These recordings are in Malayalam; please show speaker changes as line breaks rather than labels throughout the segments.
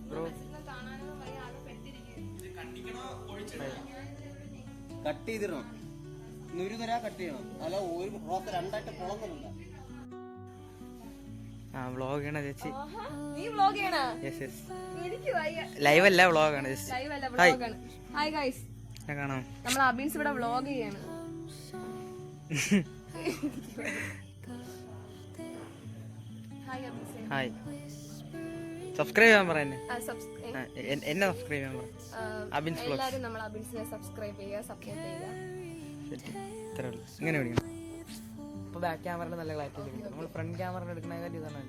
Bro
cut ചെയ്തിടണം. ഒരു തരാ കട്ട് ചെയ്യണം. അല്ല ഒരു റോസ് രണ്ടായിട്ട് പൊളന്നില്ല.
വ്ളോഗ് ചെയ്യണ ചേച്ചി.
നീ വ്ളോഗ് ചെയ്യണ?
ലൈവ് അല്ല, വ്ളോഗാണ്.
ഹായ് ഗൈസ്,
കാണാം.
നമ്മൾ അബീൻസ് ഇവിടെ വ്ളോഗ് ചെയ്യാണ്.
ഹായ്. സബ്സ്ക്രൈബ് ചെയ്യാൻ പറ എന്നെ. എന്നെ സബ്സ്ക്രൈബ് ചെയ്യാൻ പറ.
എല്ലാവരും നമ്മൾ അബീൻസിനെ സബ്സ്ക്രൈബ് ചെയ്യുക, സപ്പോർട്ട് ചെയ്യുക.
ഇത്രേ ഉള്ളൂ. ഇങ്ങനെ വിളിക്കണം. ഇപ്പൊ ബാക്ക് ക്യാമറ നല്ല ക്ലാരിറ്റി. നമ്മൾ ഫ്രണ്ട് ക്യാമറ എടുക്കണ കാര്യം ഇതാണ്.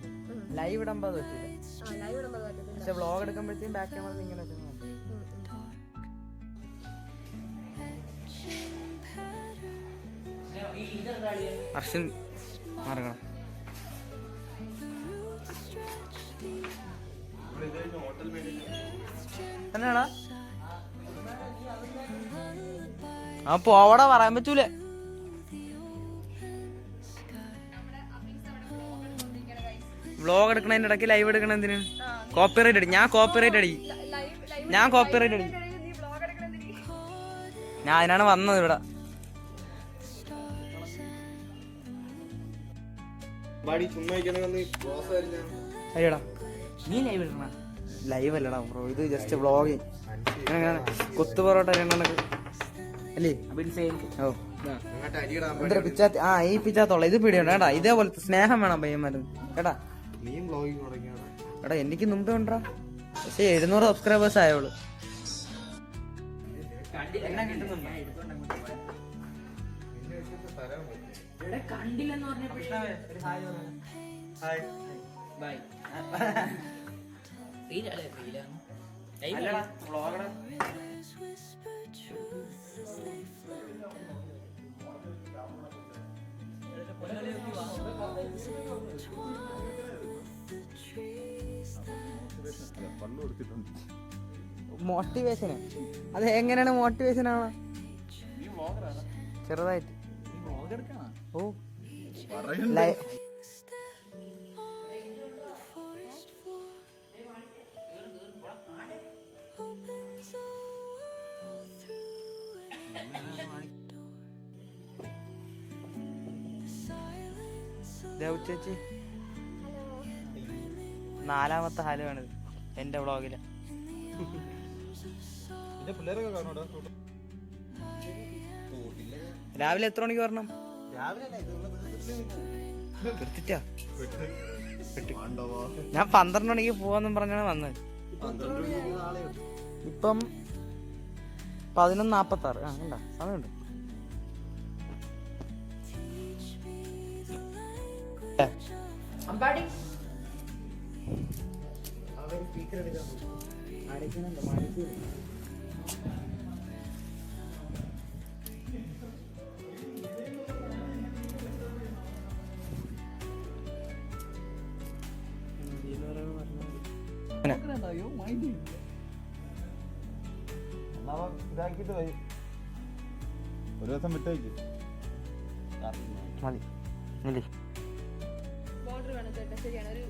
ലൈവ് ഇടുമ്പോ അത് പറ്റില്ല. പക്ഷെ വ്ളോഗ് എടുക്കുമ്പോഴത്തേക്കും ബാക്ക് ക്യാമറ ഇങ്ങനെ വെച്ചാൽ അർഷൻ മാറണം. എന്നാടാ അപ്പൊ അവിടെ പറയാൻ പറ്റൂലേ. വ്ളോഗ് എടുക്കണതിന്റെ ഇടയ്ക്ക് ലൈവ് എടുക്കണ എന്തിനു? കോപ്പിറൈറ്റ് അടി. ഞാൻ കോപ്പിറൈറ്റ് അടി. ഞാൻ അതിനാണ് വന്നത് ഇവിടെ. അയ്യടാ നീ ലൈവ് എടുക്കണ? ലൈവ് അല്ലടാ ബ്രോ, ഇത് ജസ്റ്റ് വ്ളോഗ്. കൊത്തു പൊറോട്ട അല്ലേ? ഓ ഈ പിച്ചാത്തോള ഇത് പിടിയുണ്ട് കേട്ടാ. ഇതേപോലത്തെ സ്നേഹം വേണം പയ്യന്മാര് കേട്ടാ. എടാ എനിക്ക് മുമ്പേ ഉണ്ടാ, പക്ഷെ 700 സബ്സ്ക്രൈബേഴ്സ് ആയോളൂ. കണ്ടില്ലെന്ന് പറഞ്ഞപ്പോ മോട്ടിവേഷന്. അത് എങ്ങനെയാണ് മോട്ടിവേഷൻ ആണ്? ചെറുതായിട്ട് ഓ ചേച്ചി 4ാമത്തെ ഹാലുവാണിത് എന്റെ വ്ളോഗില്. രാവിലെ എത്ര മണിക്ക് വരണം? ഞാൻ 12 മണിക്ക് പോവാന്നും പറഞ്ഞാണ് വന്നത്. ഇപ്പം 11:46. കണ്ടാ സമയമുണ്ട്.
ഒരു ദിവസം വിട്ടേക്ക്.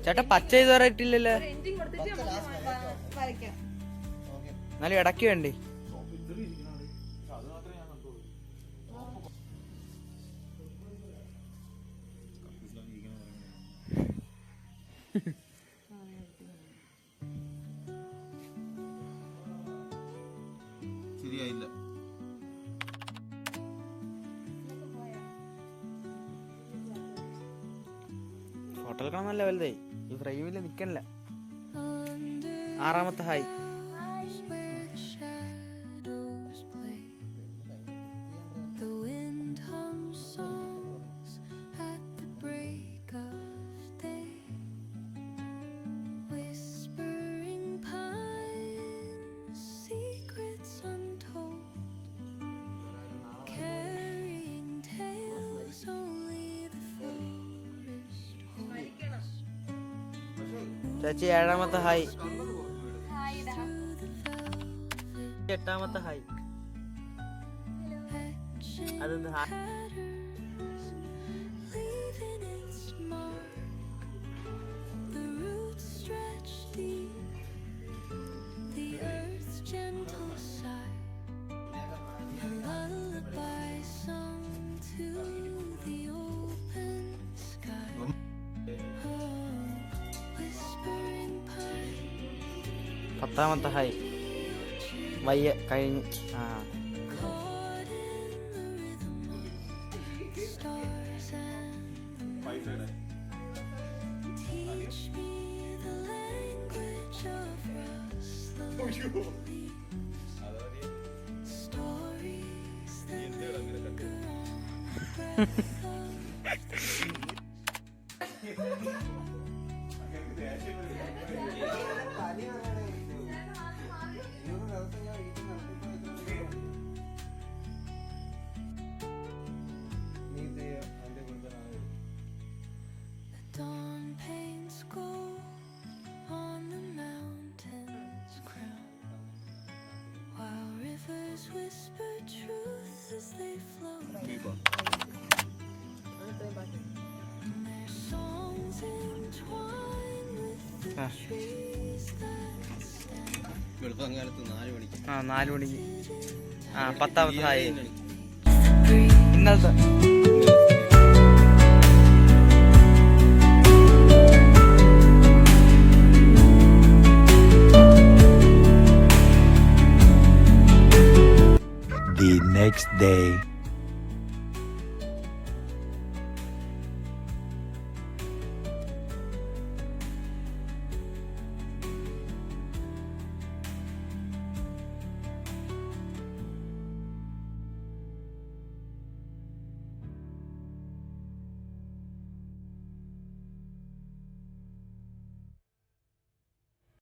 ചേട്ടാ പച്ച ഇതുവരെ ഇട്ടില്ലല്ലോ. എന്നാലും ഇടയ്ക്ക് വേണ്ടേ?
ശരിയായില്ല.
ഫോട്ടോ എടുക്കണം നല്ല വലുതായി. ഈ ഫ്രെയിമില് നിക്കണില്ല. 6ാമത്തെ ഹായ്. ചേച്ചി 7ാമത്തെ ഹായ്. 8ാമത്തെ ഹായ്. അതൊന്ന് ഹായ്. 10ാമത്തെ ഹായ് വയ്യ കഴിഞ്ഞ്. ആ
Dawn paints gold on the mountain's crown, while rivers whisper truth as they flow. And their songs entwine with the trees that stand.
വെളുപ്പങ്കാലത്ത് 4 മണിക്ക്
4 മണിക്ക്. 10ാമത്തെ ഹായ്
Breathe.
ഇന്നലത്തെ.
The next day.